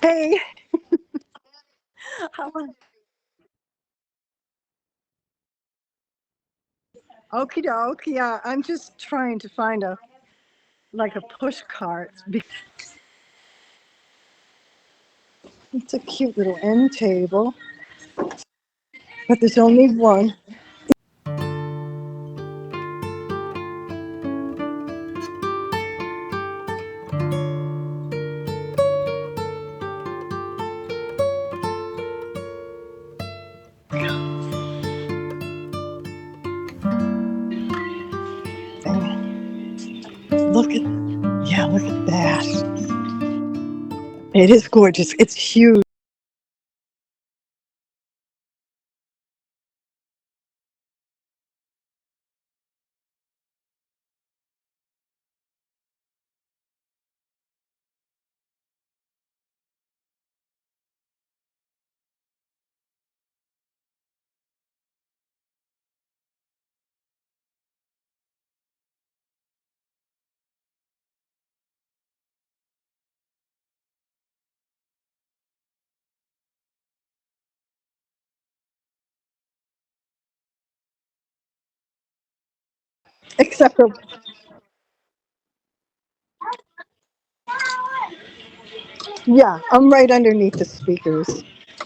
Hey, how are Okie doke. Yeah, I'm just trying to find a push cart. It's a cute little end table, but there's only one. Look at look at that. It is gorgeous. It's huge. Except for yeah, I'm right underneath the speakers.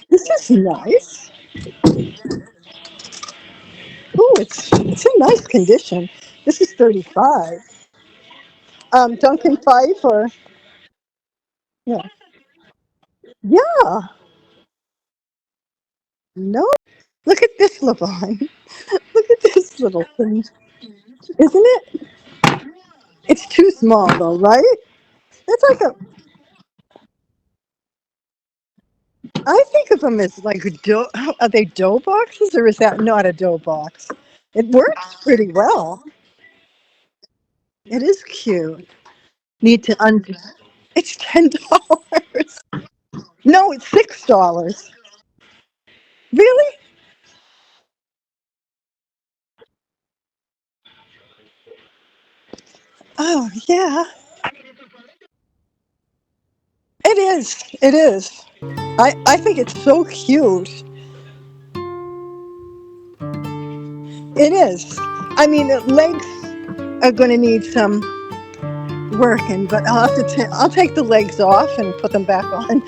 This is nice. Oh, it's in nice condition. This is 35. Duncan Fife or yeah. Yeah. No. Look at this, LaVonne. Look at this little thing. Isn't it? It's too small though, right? It's like a. I think of them as like dough. Are they dough boxes or is that not a dough box? It works pretty well. It is cute. Need to It's $10. No, it's $6. Really? Oh yeah. It is. It is. I think it's so cute. It is. I mean, the legs are going to need some working, but I'll take the legs off and put them back on.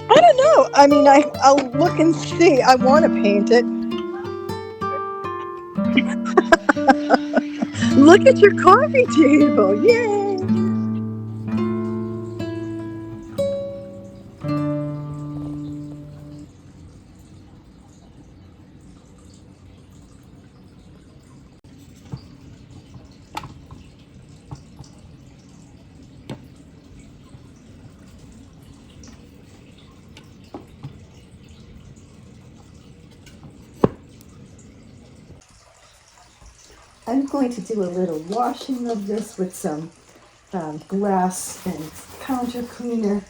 I don't know. I mean, I'll look and see. I want to paint it. Look at your coffee table. Yay! I'm going to do a little washing of this with some glass and counter cleaner.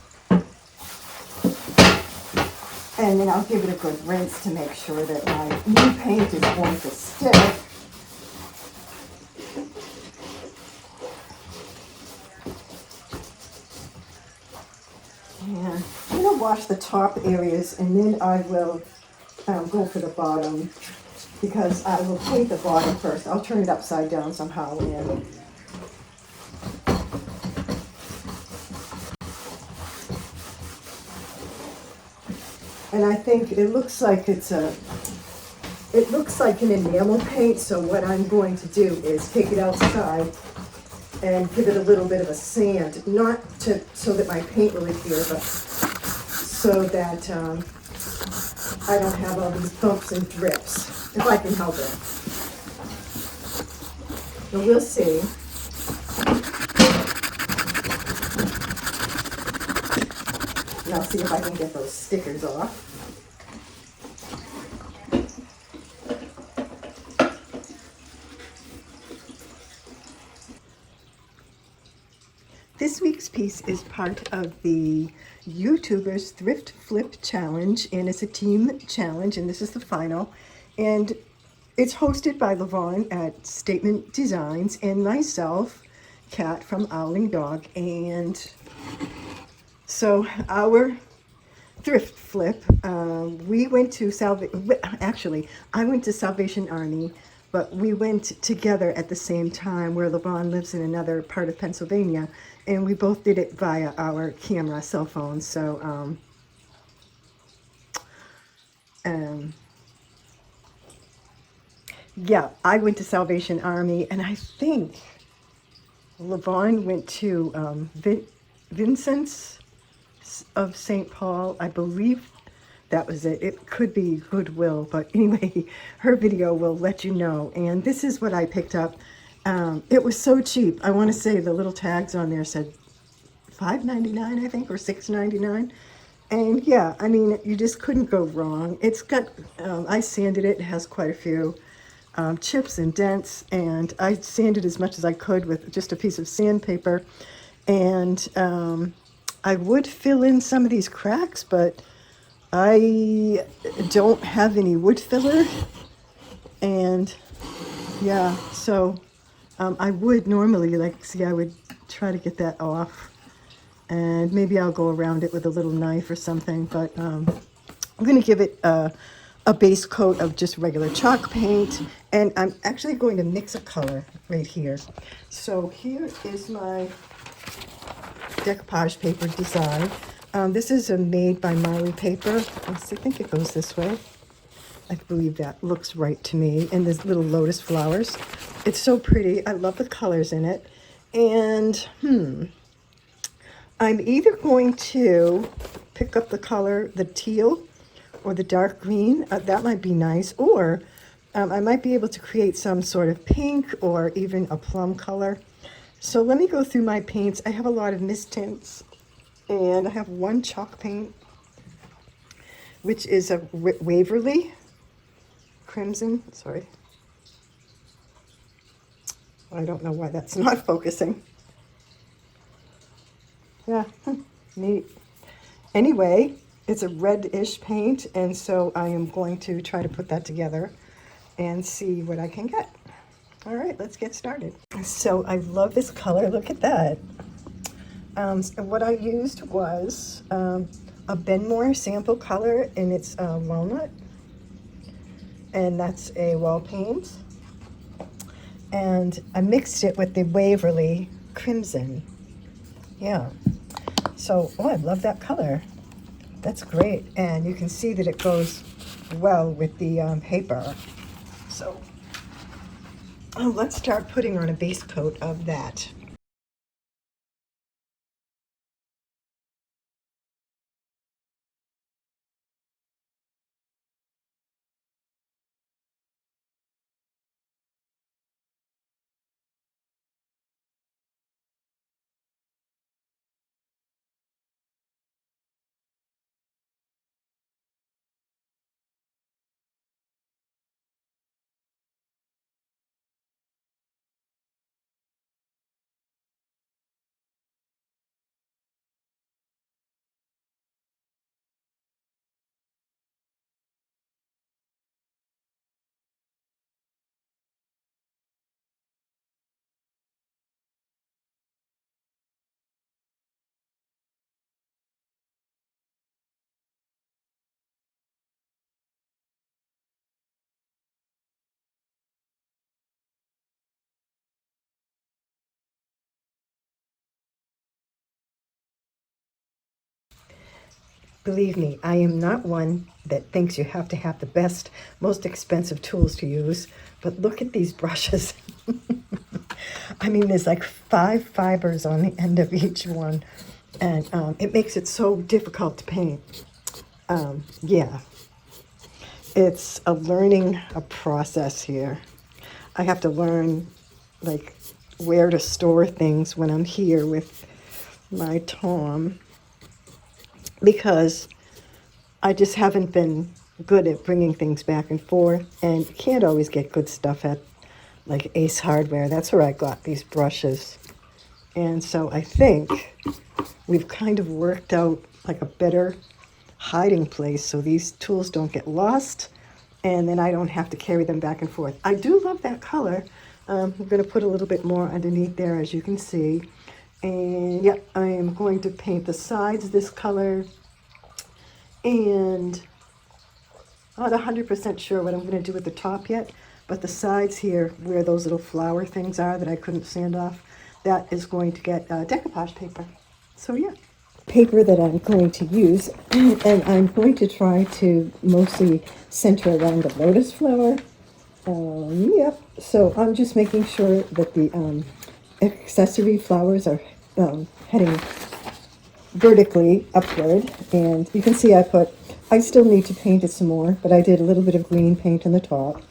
And then I'll give it a good rinse to make sure that my new paint is going to stick. And I'm going to wash the top areas and then I will go for the bottom because I will paint the bottom first. I'll turn it upside down somehow and I think it looks like it looks like an enamel paint, so what I'm going to do is take it outside and give it a little bit of a sand, not so that my paint will adhere, but so that I don't have all these bumps and drips, if I can help it. But we'll see. And I'll see if I can get those stickers off. This week's piece is part of the YouTubers Thrift Flip Challenge, and it's a team challenge, and this is the final. And it's hosted by LaVonne at Statement Designs and myself, Cat from Owling Dog. And so our thrift flip, we went to actually, I went to Salvation Army, but we went together at the same time, where LaVonne lives in another part of Pennsylvania, and we both did it via our camera, cell phones. So, yeah, I went to Salvation Army, and I think LaVonne went to Vincent's of St. Paul. I believe that was it. It could be Goodwill, but anyway, her video will let you know. And this is what I picked up. It was so cheap. I want to say the little tags on there said $5.99, I think, or $6.99. And yeah, I mean, you just couldn't go wrong. It's got, I sanded it. It has quite a few chips and dents, and I sanded as much as I could with just a piece of sandpaper. And I would fill in some of these cracks, but I don't have any wood filler. And yeah, so I would normally, like, see, I would try to get that off. And maybe I'll go around it with a little knife or something, but I'm going to give it a base coat of just regular chalk paint, and I'm actually going to mix a color right here. So here is my decoupage paper design. This is a Made by Maui paper. I think it goes this way. I believe that looks right to me. And there's little lotus flowers. It's so pretty. I love the colors in it. And I'm either going to pick up the color, the teal, or the dark green. That might be nice. Or I might be able to create some sort of pink or even a plum color. So let me go through my paints. I have a lot of mist tints, and I have one chalk paint, which is a Waverly Crimson. Sorry. I don't know why that's not focusing. Yeah, neat. Anyway, it's a reddish paint, and so I am going to try to put that together and see what I can get. All right, let's get started. So I love this color. Look at that. And what I used was a Benmore sample color, and it's walnut, and that's a wall paint. And I mixed it with the Waverly Crimson. Yeah. So, oh, I love that color. That's great. And you can see that it goes well with the paper. So, let's start putting on a base coat of that. Believe me, I am not one that thinks you have to have the best, most expensive tools to use, but look at these brushes. I mean, there's like 5 fibers on the end of each one, and it makes it so difficult to paint. Yeah, it's a learning process here. I have to learn, like, where to store things when I'm here with my Tom, because I just haven't been good at bringing things back and forth, and you can't always get good stuff at like Ace Hardware. That's where I got these brushes. And so I think we've kind of worked out like a better hiding place so these tools don't get lost, and then I don't have to carry them back and forth. I do love that color. I'm going to put a little bit more underneath there, as you can see. And yep, I am going to paint the sides this color. And I'm not 100% sure what I'm going to do with the top yet, but the sides here, where those little flower things are that I couldn't sand off, that is going to get decoupage paper. So yeah. Paper that I'm going to use, and I'm going to try to mostly center around the lotus flower. Yep, so I'm just making sure that the accessory flowers are heading vertically upward, and you can see I still need to paint it some more, but I did a little bit of green paint on the top,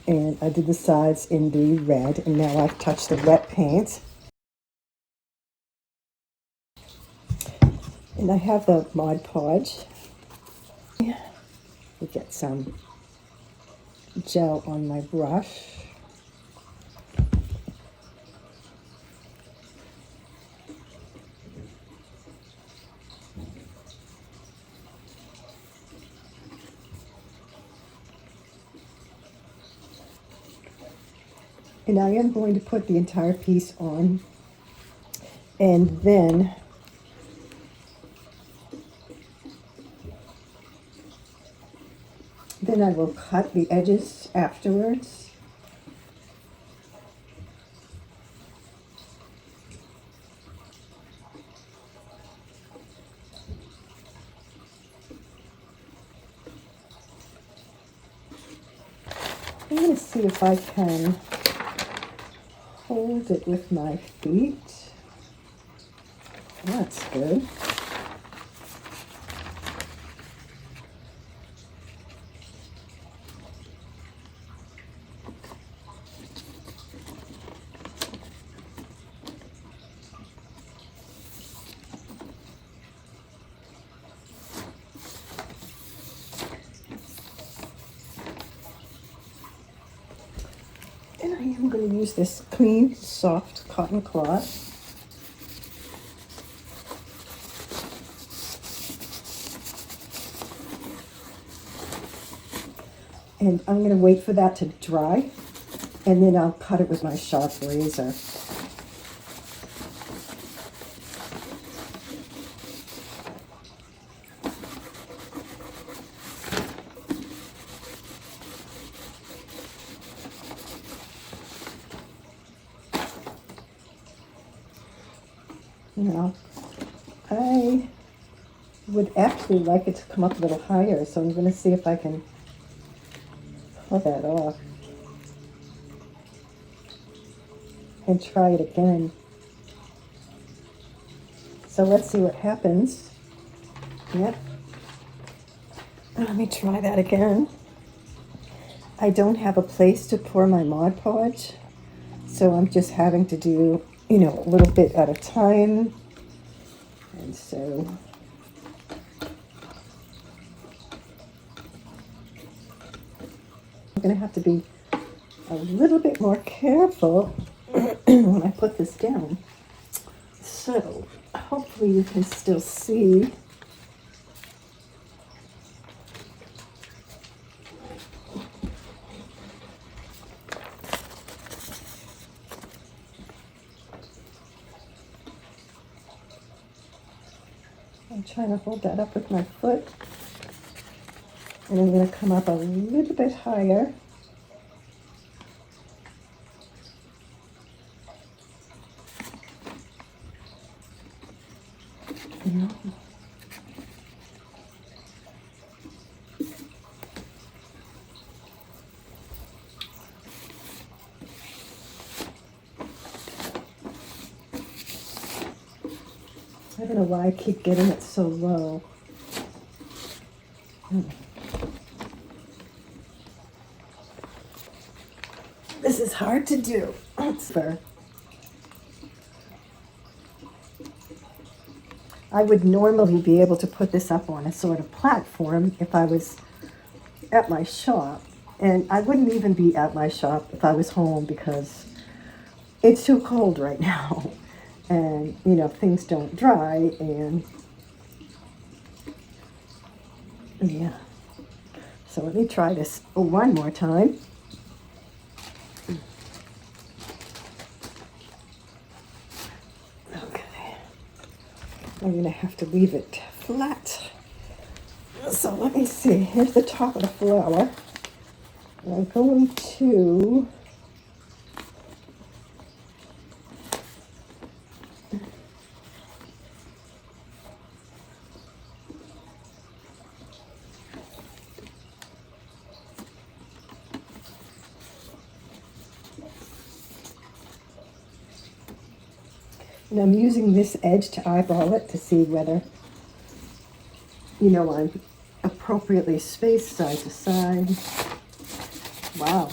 and I did the sides in the red, and now I've touched the wet paint. And I have the Mod Podge. We get some gel on my brush. And I am going to put the entire piece on, and then I will cut the edges afterwards. I'm going to see if I can hold it with my feet. That's good. And I am going to use this clean, soft cotton cloth. And I'm going to wait for that to dry, and then I'll cut it with my sharp razor. Now, I would actually like it to come up a little higher, so I'm going to see if I can pull that off and try it again. So let's see what happens. Yep. Let me try that again. I don't have a place to pour my Mod Podge, so I'm just having to do, a little bit at a time. And so I'm going to have to be a little bit more careful when I put this down. So hopefully you can still see. I'm trying to hold that up with my foot, and I'm going to come up a little bit higher. I don't know why I keep getting it so low. This is hard to do. I would normally be able to put this up on a sort of platform if I was at my shop. And I wouldn't even be at my shop if I was home, because it's too cold right now. And, things don't dry, and yeah. So let me try this one more time. I'm going to have to leave it flat. So let me see. Here's the top of the flower. I'm going to and I'm using this edge to eyeball it to see whether, you know, I'm appropriately spaced side to side. Wow.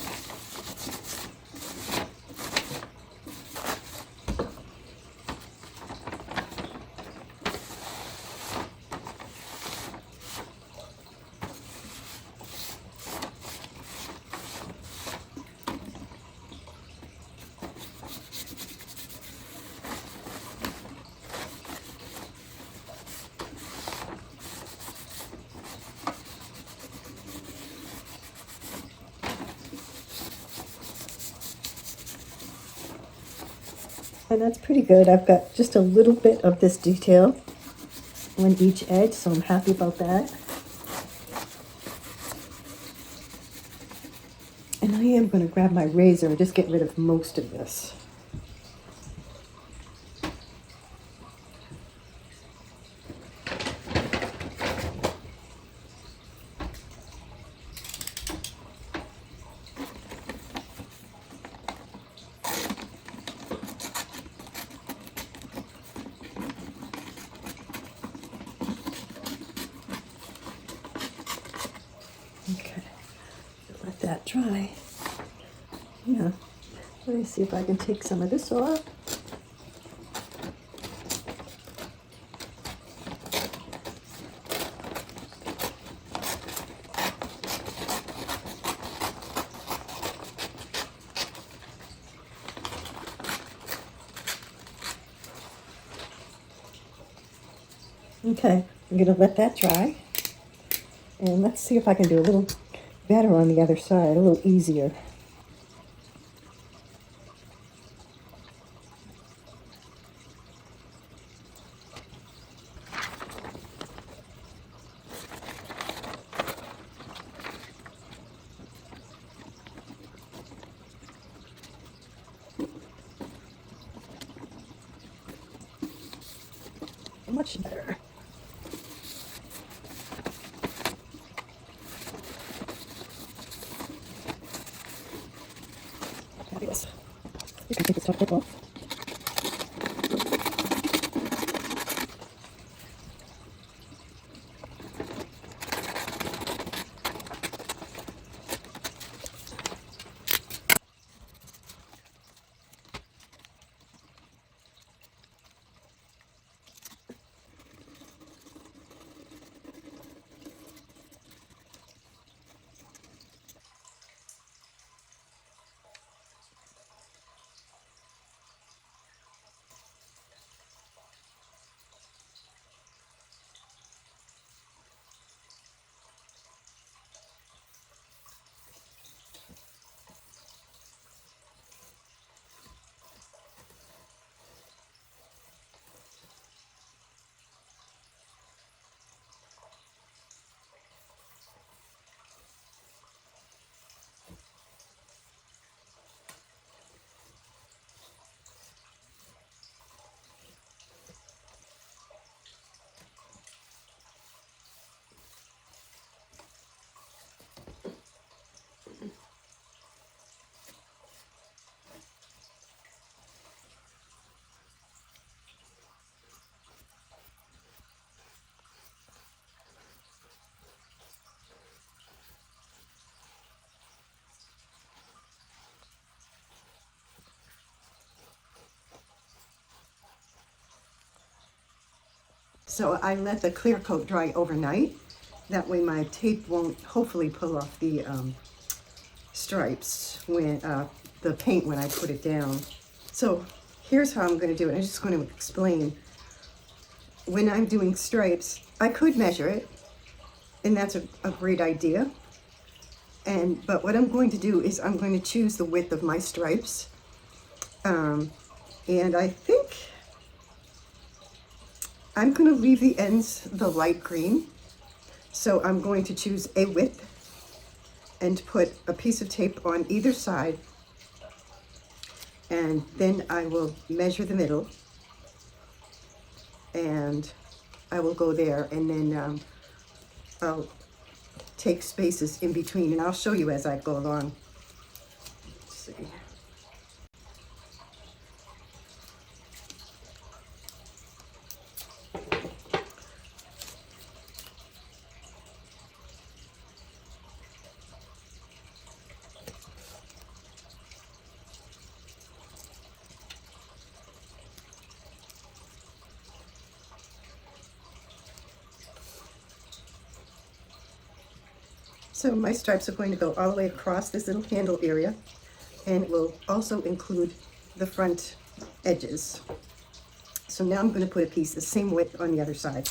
And that's pretty good. I've got just a little bit of this detail on each edge, so I'm happy about that. And I am going to grab my razor and just get rid of most of this. Okay, let that dry. Yeah, let me see if I can take some of this off. Okay, I'm going to let that dry. And let's see if I can do a little better on the other side, a little easier. Much better. Fabulous. You can take this top clip off. So I let the clear coat dry overnight. That way my tape won't hopefully pull off the stripes when the paint when I put it down. So here's how I'm going to do it. I'm just going to explain. When I'm doing stripes, I could measure it, and that's a great idea. But what I'm going to do is I'm going to choose the width of my stripes. And I think I'm going to leave the ends the light green. So I'm going to choose a width and put a piece of tape on either side. And then I will measure the middle. And I will go there, and then I'll take spaces in between, and I'll show you as I go along. Let's see. So my stripes are going to go all the way across this little handle area, and it will also include the front edges. So now I'm going to put a piece the same width on the other side.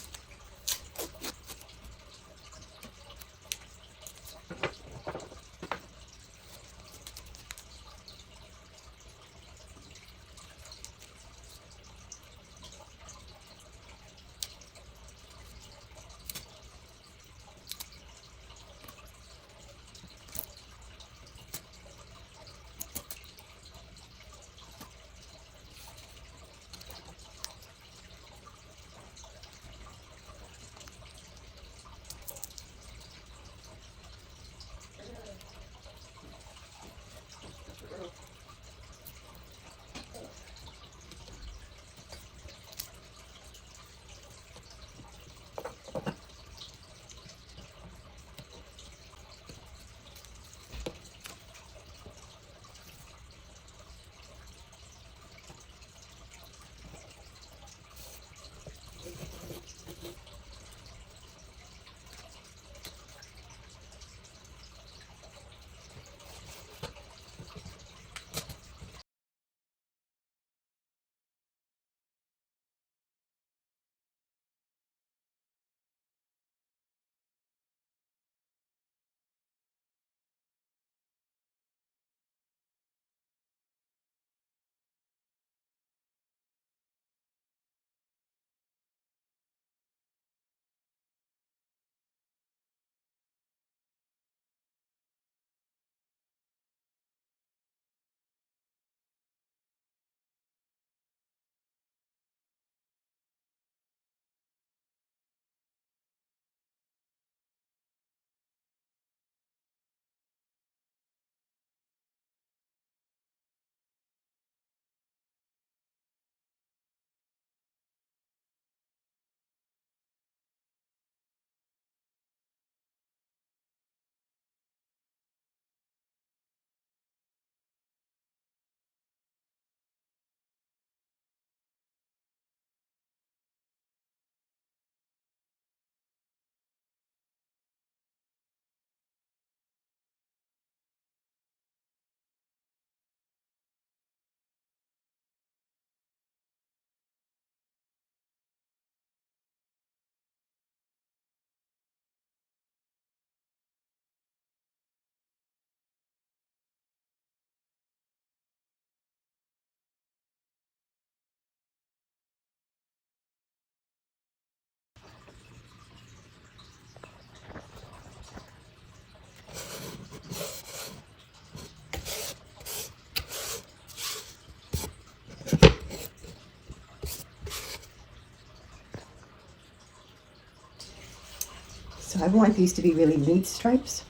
So I want these to be really neat stripes.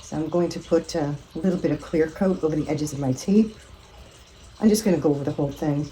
So I'm going to put a little bit of clear coat over the edges of my tape. I'm just going to go over the whole thing.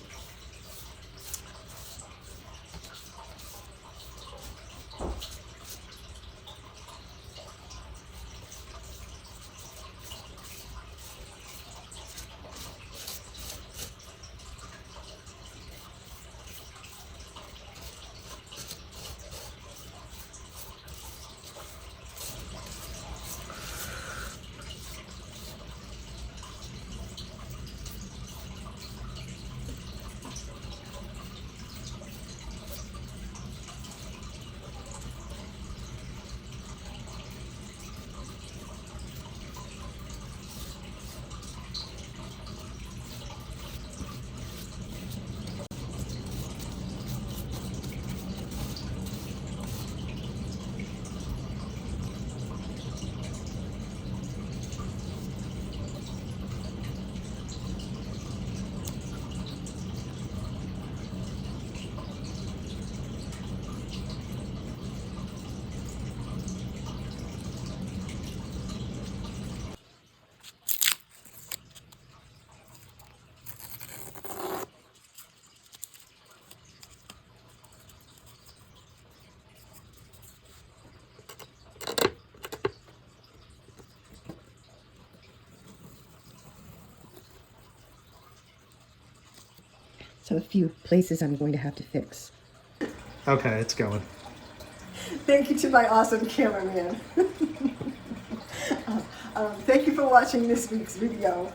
So a few places I'm going to have to fix. Okay, it's going. Thank you to my awesome cameraman. Thank you for watching this week's video.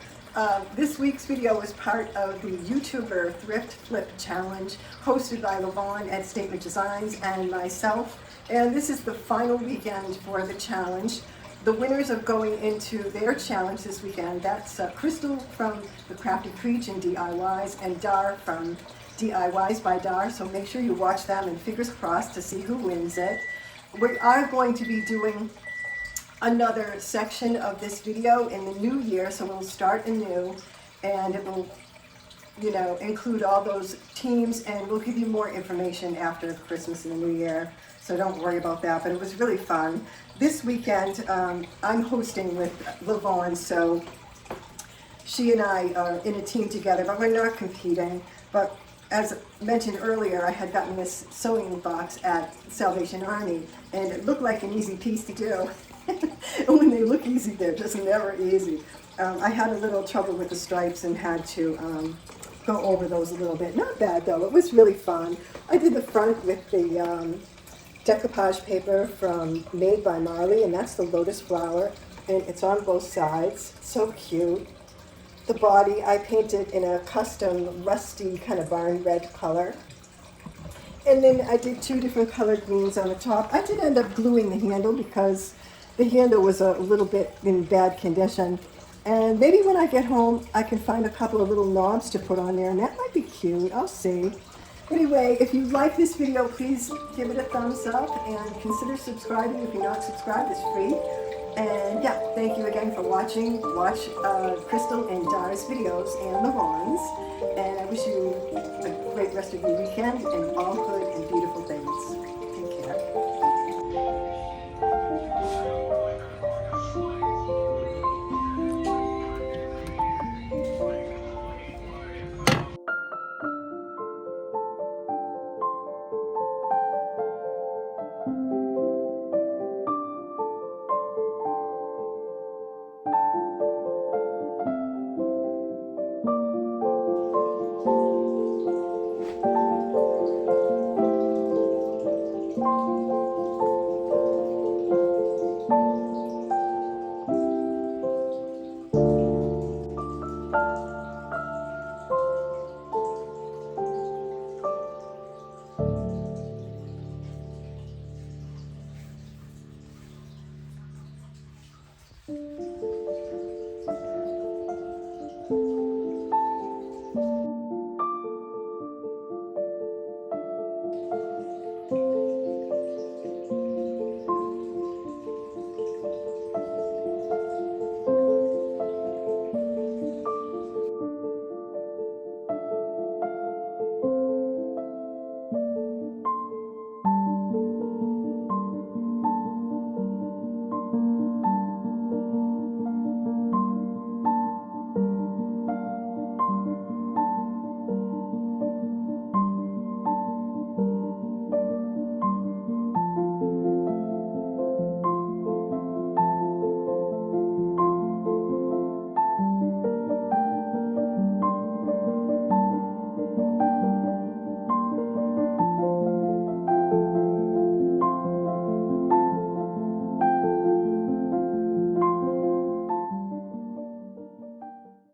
This week's video was part of the YouTuber Thrift Flip Challenge hosted by LaVonne at Statement Designs and myself. And this is the final weekend for the challenge. The winners are going into their challenge this weekend. That's Krystal from the Crafty Creech and DIYs and Dar from DIYs by Dar. So make sure you watch them and fingers crossed to see who wins it. We are going to be doing another section of this video in the new year, so we'll start anew, and it will, you know, include all those teams, and we'll give you more information after Christmas and the New Year, so don't worry about that, but it was really fun. This weekend, I'm hosting with LaVonne, so she and I are in a team together, but we're not competing, but as mentioned earlier, I had gotten this sewing box at Salvation Army, and it looked like an easy piece to do. And when they look easy, they're just never easy. I had a little trouble with the stripes and had to go over those a little bit. Not bad though, it was really fun. I did the front with the decoupage paper from Made by Marley, and that's the lotus flower, and it's on both sides. So cute. The body I painted in a custom rusty kind of barn red color. And then I did 2 different colored greens on the top. I did end up gluing the handle because the handle was a little bit in bad condition. And maybe when I get home, I can find a couple of little knobs to put on there, and that might be cute. I'll see. Anyway, if you like this video, please give it a thumbs up and consider subscribing. If you're not subscribed, it's free. And yeah, thank you again for watching. Watch Krystal and Dar's videos and LaVonne's. And I wish you a great rest of your weekend and all good and beautiful things.